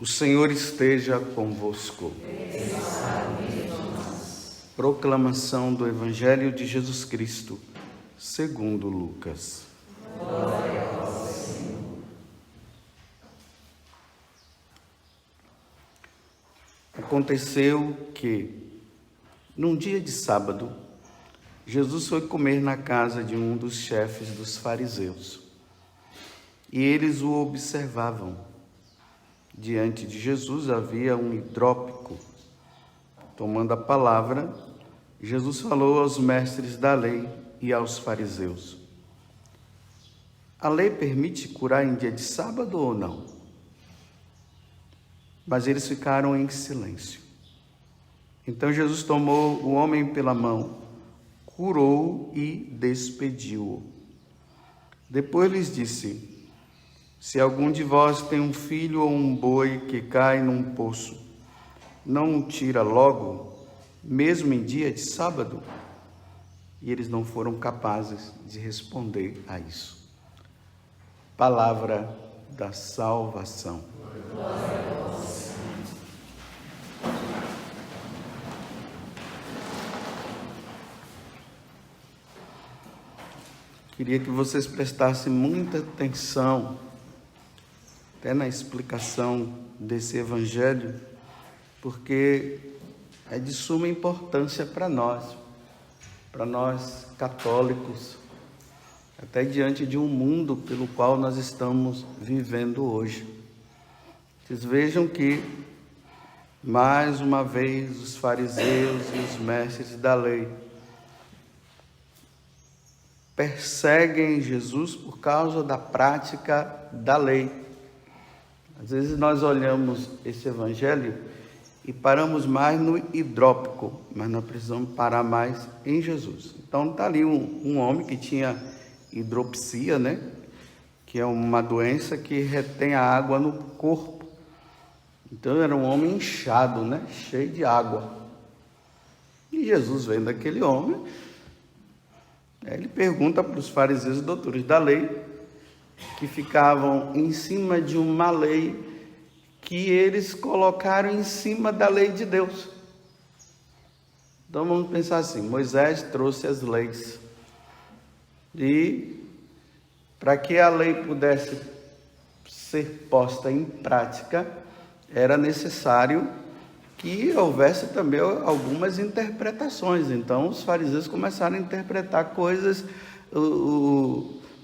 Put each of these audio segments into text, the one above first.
O Senhor esteja convosco. Proclamação do Evangelho de Jesus Cristo, segundo Lucas. Glória ao Senhor. Aconteceu que, num dia de sábado, Jesus foi comer na casa de um dos chefes dos fariseus. E eles o observavam. Diante de Jesus havia um hidrópico. Tomando a palavra, Jesus falou aos mestres da lei e aos fariseus: a lei permite curar em dia de sábado ou não? Mas eles ficaram em silêncio. Então Jesus tomou o homem pela mão, curou-o e despediu-o. Depois lhes disse: se algum de vós tem um filho ou um boi que cai num poço, não o tira logo, mesmo em dia de sábado? E eles não foram capazes de responder a isso. Palavra da salvação. Glória ao Senhor. Queria que vocês prestassem muita atenção até na explicação desse evangelho, porque é de suma importância para nós católicos, até diante de um mundo pelo qual nós estamos vivendo hoje. Vocês vejam que, mais uma vez, os fariseus e os mestres da lei perseguem Jesus por causa da prática da lei. Às vezes nós olhamos esse evangelho e paramos mais no hidrópico, mas nós precisamos parar mais em Jesus. Então está ali um homem que tinha hidropsia, né? Que é uma doença que retém a água no corpo. Então era um homem inchado, né? Cheio de água. E Jesus, vendo aquele homem, ele pergunta para os fariseus e doutores da lei, que ficavam em cima de uma lei que eles colocaram em cima da lei de Deus. Então vamos pensar assim: Moisés trouxe as leis, e para que a lei pudesse ser posta em prática, era necessário que houvesse também algumas interpretações. Então os fariseus começaram a interpretar coisas,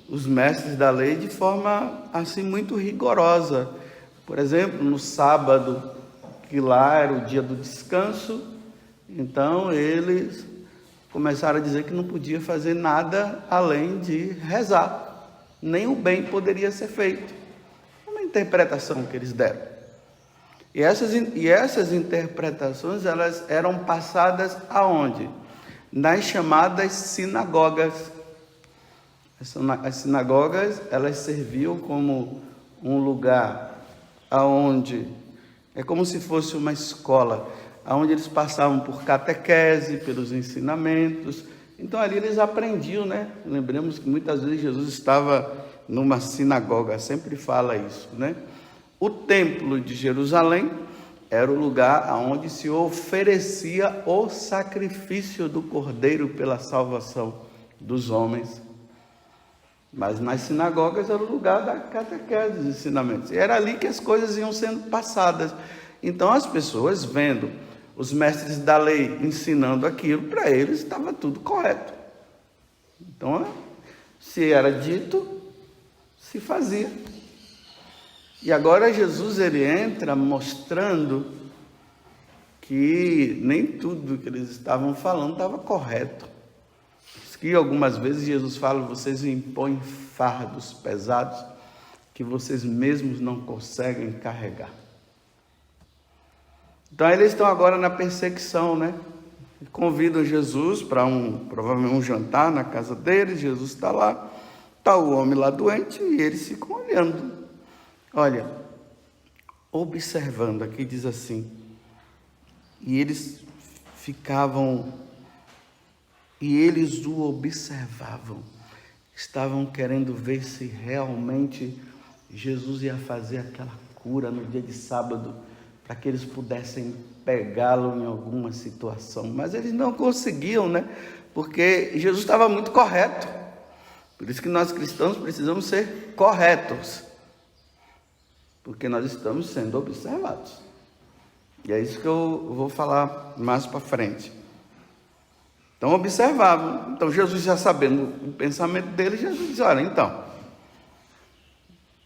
os mestres da lei, de forma assim muito rigorosa. Por exemplo, no sábado, que lá era o dia do descanso, então eles começaram a dizer que não podia fazer nada além de rezar, nem o bem poderia ser feito. É uma interpretação que eles deram. E essas interpretações, elas eram passadas aonde? Nas chamadas sinagogas. As sinagogas, elas serviam como um lugar aonde é como se fosse uma escola, aonde eles passavam por catequese, pelos ensinamentos. Então ali eles aprendiam, né? Lembremos que muitas vezes Jesus estava numa sinagoga, sempre fala isso, né? O templo de Jerusalém era o lugar aonde se oferecia o sacrifício do Cordeiro pela salvação dos homens. Mas nas sinagogas era o lugar da catequese, dos ensinamentos. E era ali que as coisas iam sendo passadas. Então as pessoas, vendo os mestres da lei ensinando aquilo, para eles estava tudo correto. Então, se era dito, se fazia. E agora Jesus, ele entra mostrando que nem tudo que eles estavam falando estava correto. Que algumas vezes Jesus fala: vocês impõem fardos pesados que vocês mesmos não conseguem carregar. Então eles estão agora na perseguição, né? Convidam Jesus para provavelmente um jantar na casa deles. Jesus está lá, está o homem lá doente, e eles ficam olhando. Olha, observando, aqui diz assim: e eles o observavam, estavam querendo ver se realmente Jesus ia fazer aquela cura no dia de sábado, para que eles pudessem pegá-lo em alguma situação. Mas eles não conseguiam, né? Porque Jesus estava muito correto. Por isso que nós cristãos precisamos ser corretos. Porque nós estamos sendo observados. E é isso que eu vou falar mais para frente. Então observavam. Então Jesus, já sabendo o pensamento dele, Jesus disse: olha, então,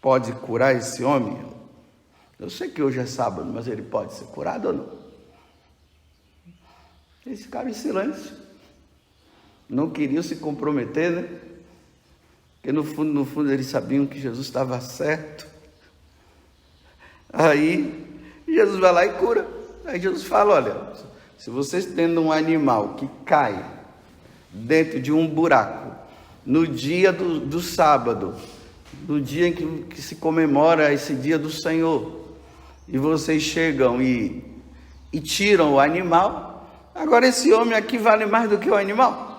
pode curar esse homem? Eu sei que hoje é sábado, mas ele pode ser curado ou não? Eles ficaram em silêncio. Não queriam se comprometer, né? Porque no fundo eles sabiam que Jesus estava certo. Aí Jesus vai lá e cura. Aí Jesus fala: olha, se vocês tendo um animal que cai dentro de um buraco no dia do sábado, no dia em que se comemora esse dia do Senhor, e vocês chegam e tiram o animal, agora esse homem aqui vale mais do que o animal?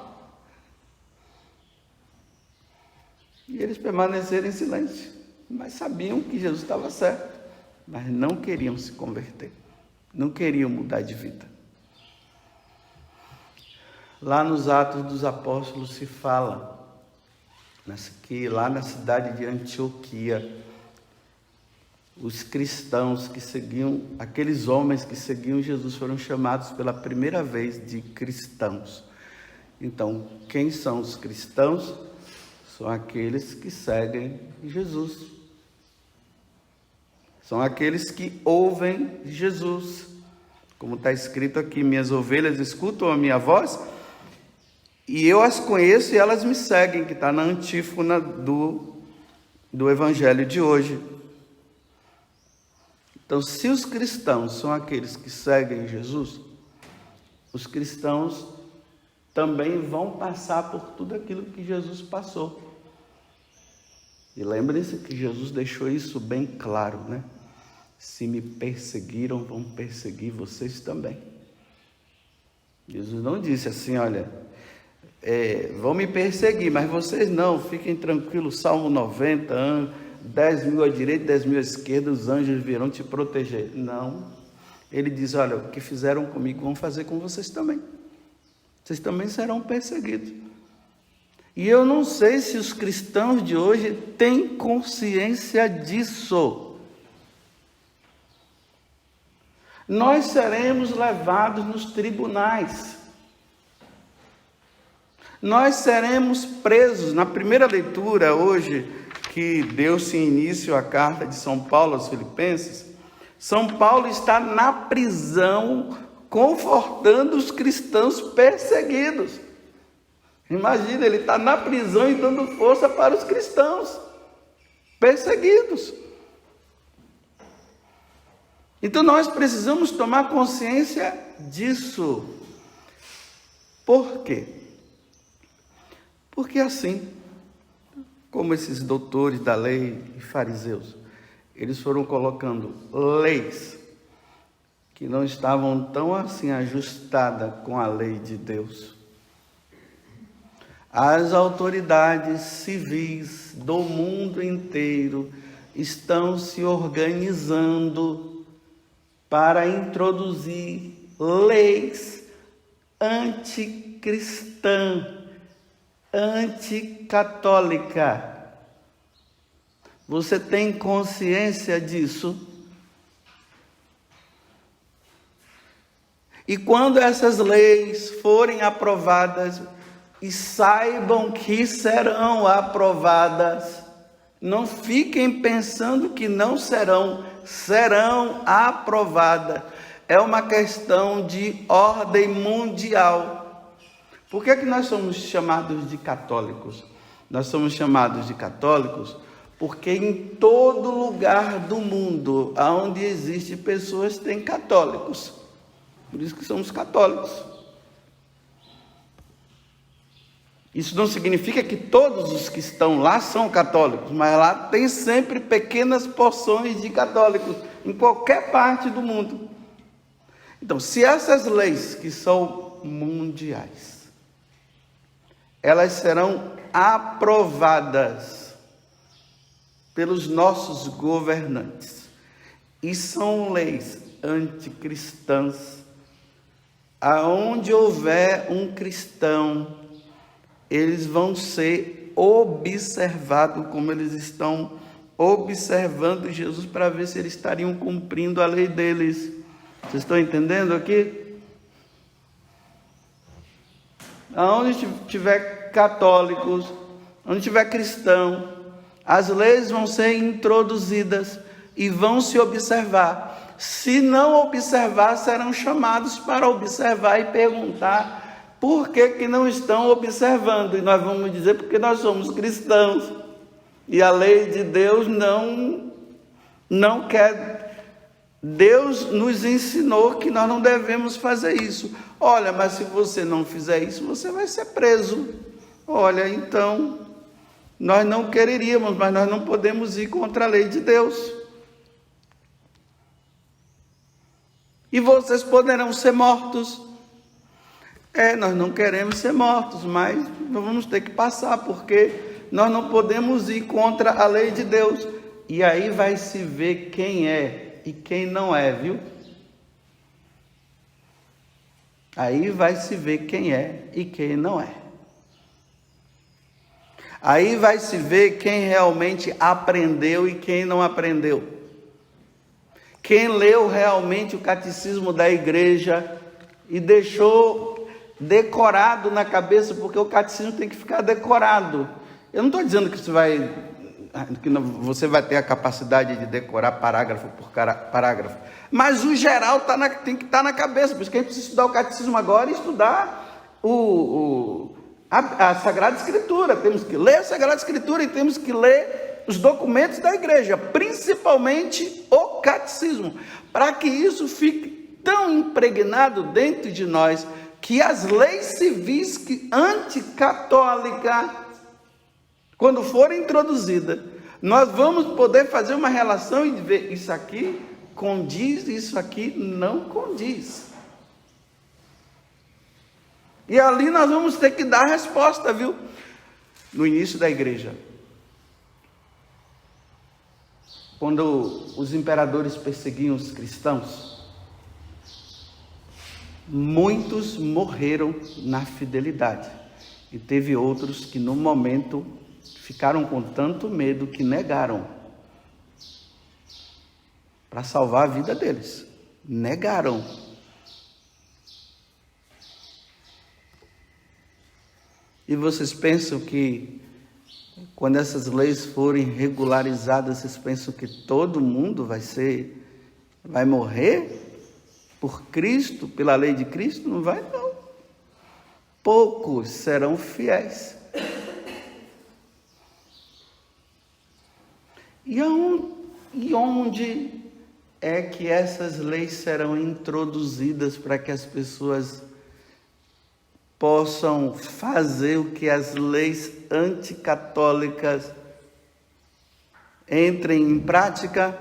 E eles permaneceram em silêncio, mas sabiam que Jesus estava certo, mas não queriam se converter, não queriam mudar de vida. Lá nos Atos dos Apóstolos se fala que lá na cidade de Antioquia, os cristãos que seguiam, aqueles homens que seguiam Jesus, foram chamados pela primeira vez de cristãos. Então, quem são os cristãos? São aqueles que seguem Jesus. São aqueles que ouvem Jesus. Como está escrito aqui: minhas ovelhas escutam a minha voz e eu as conheço e elas me seguem, que está na antífona do evangelho de hoje. Então, se os cristãos são aqueles que seguem Jesus, os cristãos também vão passar por tudo aquilo que Jesus passou. E lembrem-se que Jesus deixou isso bem claro, né? Se me perseguiram, vão perseguir vocês também. Jesus não disse assim: olha, vão me perseguir, mas vocês não, fiquem tranquilos, Salmo 90, 10 mil à direita, 10 mil à esquerda, os anjos virão te proteger. Não. Ele diz: olha, o que fizeram comigo vão fazer com vocês também. Vocês também serão perseguidos. E eu não sei se os cristãos de hoje têm consciência disso. Nós seremos levados nos tribunais. Nós seremos presos. Na primeira leitura hoje, que deu-se início à carta de São Paulo aos Filipenses, São Paulo está na prisão confortando os cristãos perseguidos. Imagina, ele está na prisão e dando força para os cristãos perseguidos. Então nós precisamos tomar consciência disso. Por quê? Porque assim, como esses doutores da lei e fariseus, eles foram colocando leis que não estavam tão assim ajustadas com a lei de Deus. As autoridades civis do mundo inteiro estão se organizando para introduzir leis anticristãs, anticatólica. Você tem consciência disso? E quando essas leis forem aprovadas, e saibam que serão aprovadas, não fiquem pensando que não serão, serão aprovadas. É uma questão de ordem mundial. Por que nós somos chamados de católicos? Nós somos chamados de católicos porque em todo lugar do mundo onde existe pessoas tem católicos. Por isso que somos católicos. Isso não significa que todos os que estão lá são católicos, mas lá tem sempre pequenas porções de católicos, em qualquer parte do mundo. Então, se essas leis que são mundiais, elas serão aprovadas pelos nossos governantes, E são leis anticristãs. Aonde houver um cristão, eles vão ser observados, como eles estão observando Jesus, para ver se eles estariam cumprindo a lei deles. Vocês estão entendendo aqui? Aonde tiver católicos, onde tiver cristão, as leis vão ser introduzidas e vão se observar. Se não observar, serão chamados para observar e perguntar por que não estão observando. E nós vamos dizer porque nós somos cristãos. E a lei de Deus não quer. Deus nos ensinou que nós não devemos fazer isso. Olha, mas se você não fizer isso, você vai ser preso. Olha, então, nós não quereríamos, mas nós não podemos ir contra a lei de Deus. E vocês poderão ser mortos. Nós não queremos ser mortos, mas nós vamos ter que passar, porque nós não podemos ir contra a lei de Deus. E aí vai se ver quem é e quem não é, viu? Aí vai se ver quem é e quem não é. Aí vai se ver quem realmente aprendeu e quem não aprendeu. Quem leu realmente o catecismo da igreja e deixou decorado na cabeça, porque o catecismo tem que ficar decorado. Eu não estou dizendo que você vai ter a capacidade de decorar parágrafo por parágrafo, mas o geral tem que estar na cabeça. Por isso que a gente precisa estudar o catecismo agora e estudar a Sagrada Escritura. Temos que ler a Sagrada Escritura e temos que ler os documentos da igreja, principalmente o catecismo, para que isso fique tão impregnado dentro de nós, que as leis civis anticatólicas, quando forem introduzidas, nós vamos poder fazer uma relação e ver isso aqui condiz, isso aqui não condiz. E ali nós vamos ter que dar a resposta, viu? No início da igreja, quando os imperadores perseguiam os cristãos, muitos morreram na fidelidade. E teve outros que no momento ficaram com tanto medo que negaram para salvar a vida deles. Negaram. E vocês pensam que quando essas leis forem regularizadas, vocês pensam que todo mundo vai morrer por Cristo, pela lei de Cristo? Não vai, não. Poucos serão fiéis. E onde é que essas leis serão introduzidas para que as pessoas possam fazer o que as leis anticatólicas entrem em prática?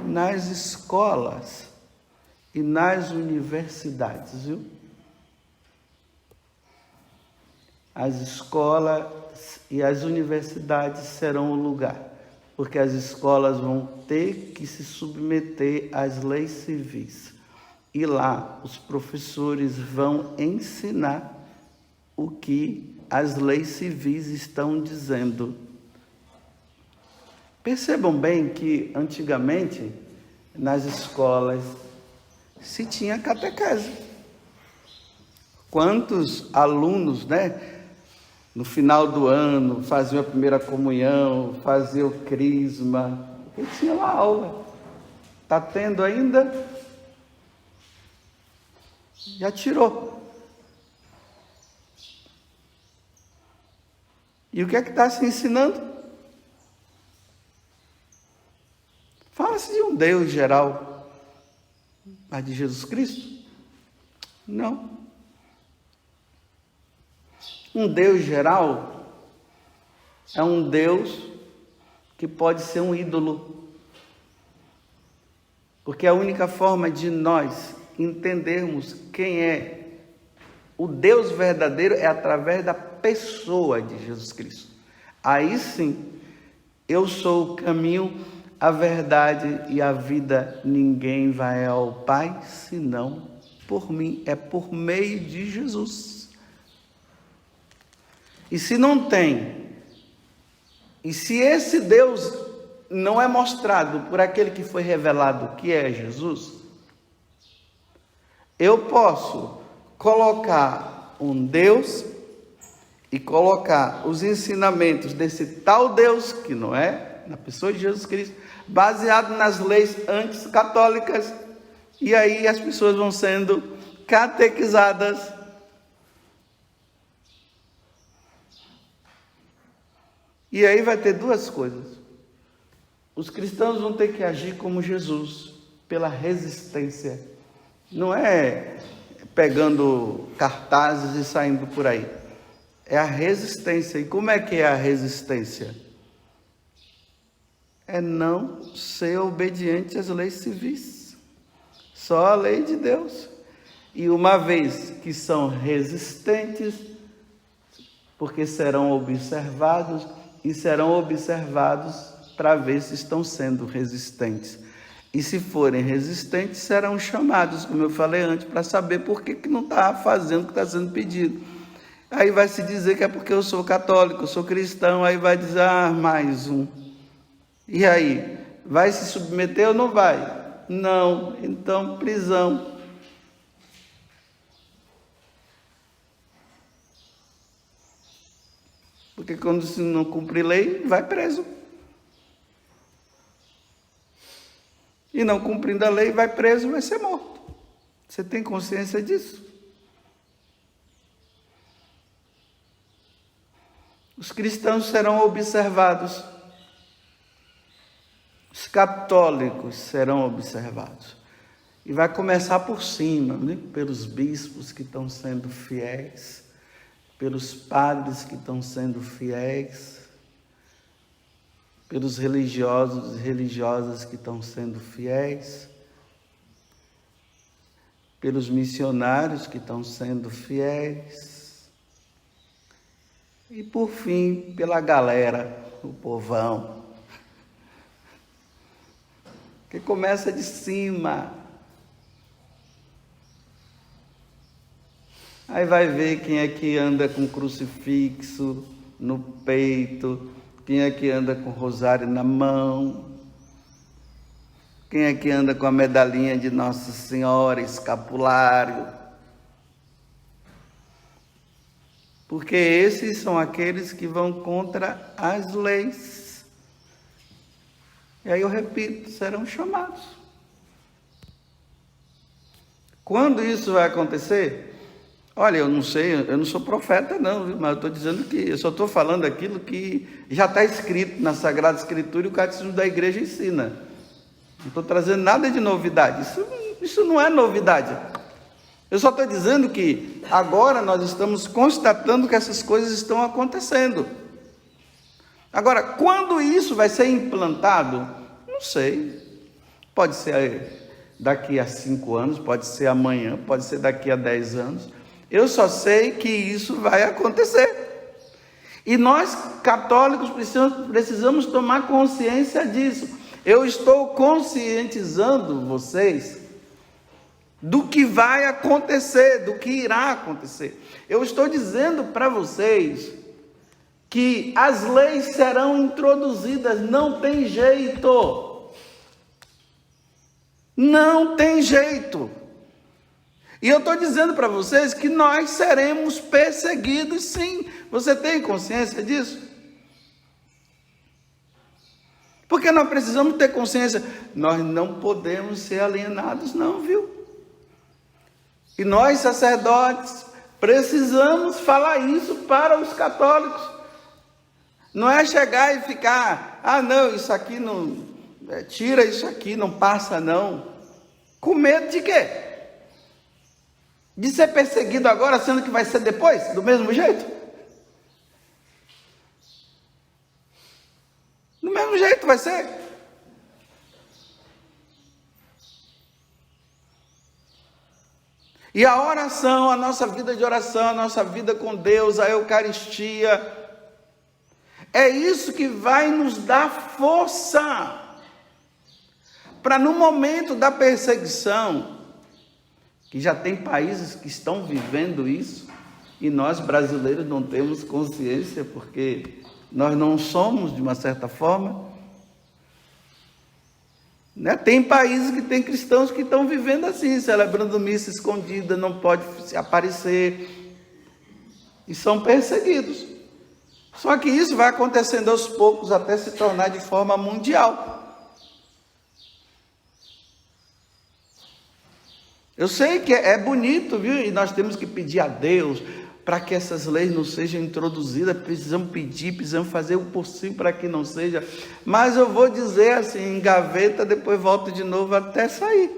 Nas escolas e nas universidades, viu? As escolas e as universidades serão o lugar, porque as escolas vão ter que se submeter às leis civis. E lá os professores vão ensinar o que as leis civis estão dizendo. Percebam bem que antigamente nas escolas se tinha catequese. Quantos alunos, no final do ano faziam a primeira comunhão, faziam o crisma, e tinha lá aula. Está tendo ainda? Já tirou. E o que é que está se ensinando? Fala-se de um Deus geral, mas de Jesus Cristo? Não. Um Deus geral é um Deus que pode ser um ídolo, porque a única forma de nós entendermos quem é o Deus verdadeiro é através da pessoa de Jesus Cristo. Aí sim, eu sou o caminho, a verdade e a vida. Ninguém vai ao Pai senão por mim. É por meio de Jesus. E se não tem, e se esse Deus não é mostrado por aquele que foi revelado, que é Jesus, eu posso colocar um Deus e colocar os ensinamentos desse tal Deus, que não é, na pessoa de Jesus Cristo, baseado nas leis antes católicas, e aí as pessoas vão sendo catequizadas. E aí vai ter duas coisas. Os cristãos vão ter que agir como Jesus, pela resistência. Não é pegando cartazes e saindo por aí. É a resistência. E como é que é a resistência? É não ser obediente às leis civis. Só a lei de Deus. E uma vez que são resistentes, porque serão observados, e serão observados para ver se estão sendo resistentes. E se forem resistentes, serão chamados, como eu falei antes, para saber por que não está fazendo o que está sendo pedido. Aí vai se dizer que é porque eu sou católico, eu sou cristão, aí vai dizer, mais um. E aí, vai se submeter ou não vai? Não, então prisão. Porque quando se não cumprir lei, vai preso. E não cumprindo a lei, vai preso, vai ser morto. Você tem consciência disso? Os cristãos serão observados. Os católicos serão observados. E vai começar por cima, né? Pelos bispos que estão sendo fiéis, pelos padres que estão sendo fiéis, pelos religiosos e religiosas que estão sendo fiéis, pelos missionários que estão sendo fiéis, e por fim, pela galera, o povão, que começa de cima. Aí vai ver quem é que anda com crucifixo no peito, quem é que anda com rosário na mão, quem é que anda com a medalhinha de Nossa Senhora, escapulário. Porque esses são aqueles que vão contra as leis. E aí eu repito, serão chamados. Quando isso vai acontecer? Olha, eu não sei, eu não sou profeta não, viu? Mas eu estou dizendo que, eu só estou falando aquilo que já está escrito na Sagrada Escritura e o Catecismo da Igreja ensina. Não estou trazendo nada de novidade, isso não é novidade. Eu só estou dizendo que agora nós estamos constatando que essas coisas estão acontecendo. Agora, quando isso vai ser implantado? Não sei. Pode ser daqui a 5 anos, pode ser amanhã, pode ser daqui a 10 anos. Eu só sei que isso vai acontecer. E nós, católicos, precisamos tomar consciência disso. Eu estou conscientizando vocês do que vai acontecer, do que irá acontecer. Eu estou dizendo para vocês que as leis serão introduzidas, não tem jeito. Não tem jeito. E eu estou dizendo para vocês que nós seremos perseguidos, sim. Você tem consciência disso? Porque nós precisamos ter consciência. Nós não podemos ser alienados, não, viu? E nós, sacerdotes, precisamos falar isso para os católicos. Não é chegar e ficar, não, isso aqui não, tira isso aqui, não passa não. Com medo de quê? De ser perseguido agora, sendo que vai ser depois, do mesmo jeito? Do mesmo jeito vai ser. E a oração, a nossa vida de oração, a nossa vida com Deus, a Eucaristia, é isso que vai nos dar força. para no momento da perseguição, que já tem países que estão vivendo isso, e nós brasileiros não temos consciência, porque nós não somos, de uma certa forma, né? Tem países que tem cristãos que estão vivendo assim, celebrando missa escondida, não pode aparecer, e são perseguidos. Só que isso vai acontecendo aos poucos até se tornar de forma mundial. Eu sei que é bonito, viu? E nós temos que pedir a Deus para que essas leis não sejam introduzidas. Precisamos pedir, precisamos fazer o possível para que não seja. Mas eu vou dizer assim, engaveta, depois volta de novo até sair.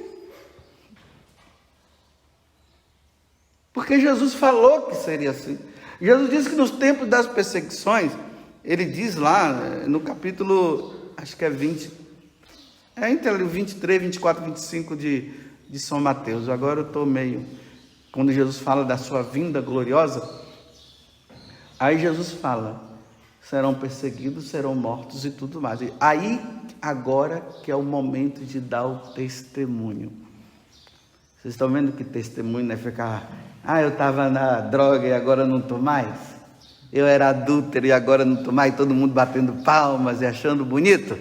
Porque Jesus falou que seria assim. Jesus disse que nos tempos das perseguições, ele diz lá no capítulo, acho que é 20, entre 23, 24, 25 de São Mateus. Agora eu estou meio... Quando Jesus fala da sua vinda gloriosa, aí Jesus fala, serão perseguidos, serão mortos e tudo mais. E aí, agora que é o momento de dar o testemunho. Vocês estão vendo que testemunho não é ficar... eu estava na droga e agora não estou mais. Eu era adúltero e agora não estou mais. Todo mundo batendo palmas e achando bonito.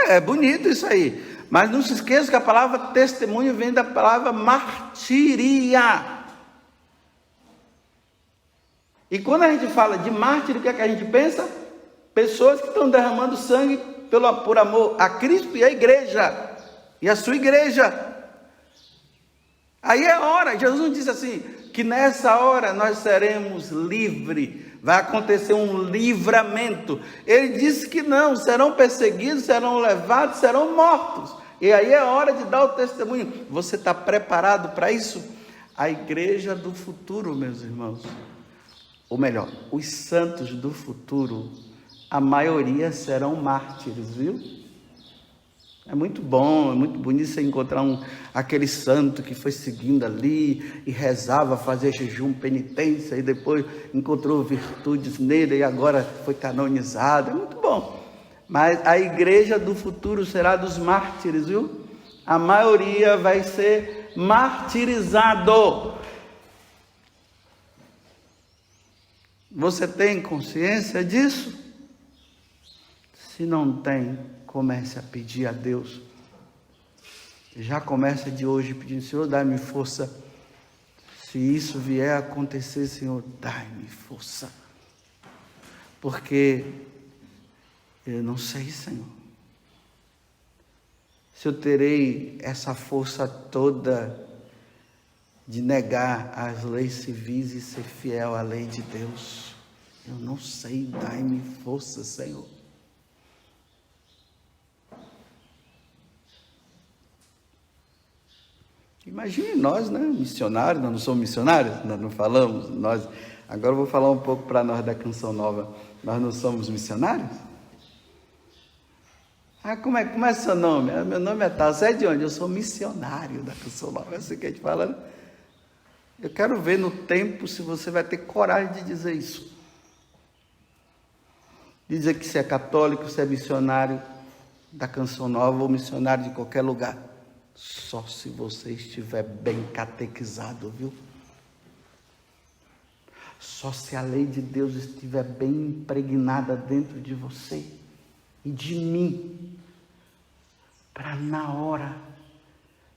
É bonito isso aí. Mas não se esqueça que a palavra testemunho vem da palavra martiria. E quando a gente fala de mártir, o que é que a gente pensa? Pessoas que estão derramando sangue por amor a Cristo e a igreja. E a sua igreja. Aí é hora, Jesus não disse assim, que nessa hora nós seremos livres, vai acontecer um livramento. Ele disse que não, serão perseguidos, serão levados, serão mortos. E aí é hora de dar o testemunho. Você está preparado para isso? A igreja do futuro, meus irmãos, ou melhor, os santos do futuro, a maioria serão mártires, viu? É muito bom, é muito bonito você encontrar aquele santo que foi seguindo ali e rezava, fazia jejum, penitência e depois encontrou virtudes nele e agora foi canonizado. É muito bom. Mas a igreja do futuro será dos mártires, viu? A maioria vai ser martirizado. Você tem consciência disso? Se não tem, comece a pedir a Deus. Já começa de hoje pedindo, Senhor, dá-me força. Se isso vier a acontecer, Senhor, dá-me força. Porque eu não sei, Senhor, se eu terei essa força toda de negar as leis civis e ser fiel à lei de Deus. Eu não sei, dai-me força, Senhor. Imagine nós, né, missionários, nós não somos missionários, nós não falamos, agora eu vou falar um pouco para nós da Canção Nova, nós não somos missionários? Como é seu nome? Meu nome é tal, você é de onde? Eu sou missionário da Canção Nova, é assim que a gente fala, né? Eu quero ver no tempo se você vai ter coragem de dizer isso. Dizer que você é católico, você é missionário da Canção Nova ou missionário de qualquer lugar. Só se você estiver bem catequizado, viu? Só se a lei de Deus estiver bem impregnada dentro de você e de mim, para na hora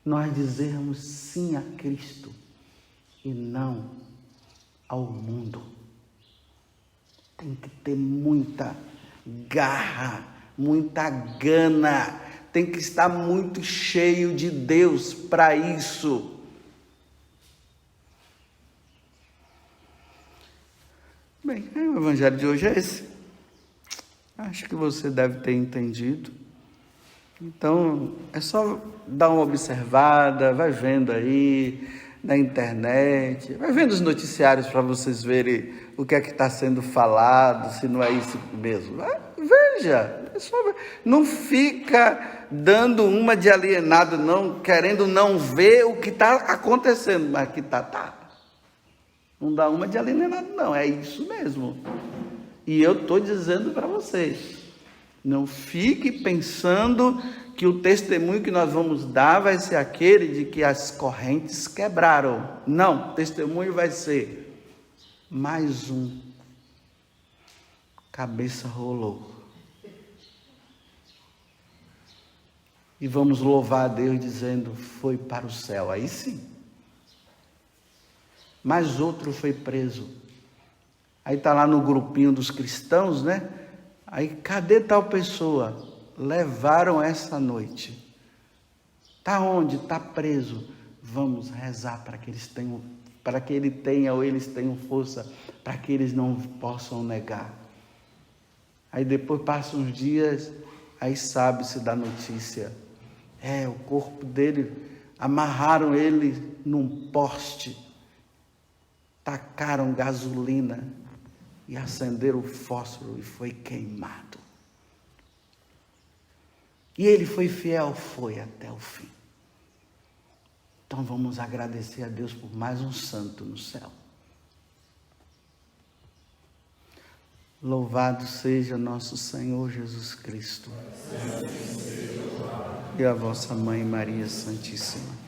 nós dizermos sim a Cristo e não ao mundo. Tem que ter muita garra, muita gana, tem que estar muito cheio de Deus para isso. Bem, o evangelho de hoje é esse. Acho que você deve ter entendido. Então, é só dar uma observada, vai vendo aí na internet, vai vendo os noticiários para vocês verem o que é que está sendo falado, se não é isso mesmo. Veja, é só ver. Não fica dando uma de alienado, não, querendo não ver o que está acontecendo, mas que tá. Não dá uma de alienado, não, é isso mesmo. E eu estou dizendo para vocês, não fique pensando que o testemunho que nós vamos dar vai ser aquele de que as correntes quebraram. Não, o testemunho vai ser mais um. Cabeça rolou. E vamos louvar a Deus dizendo, foi para o céu. Aí sim. Mas outro foi preso. Aí está lá no grupinho dos cristãos, né? Aí, cadê tal pessoa? Levaram essa noite. Está onde? Está preso. Vamos rezar para que eles tenham, para que ele tenha ou eles tenham força, para que eles não possam negar. Aí depois passam uns dias, aí sabe-se da notícia. O corpo dele, amarraram ele num poste, tacaram gasolina e acenderam o fósforo e foi queimado. E ele foi fiel, foi até o fim. Então vamos agradecer a Deus por mais um santo no céu. Louvado seja nosso Senhor Jesus Cristo. E a vossa Mãe Maria Santíssima.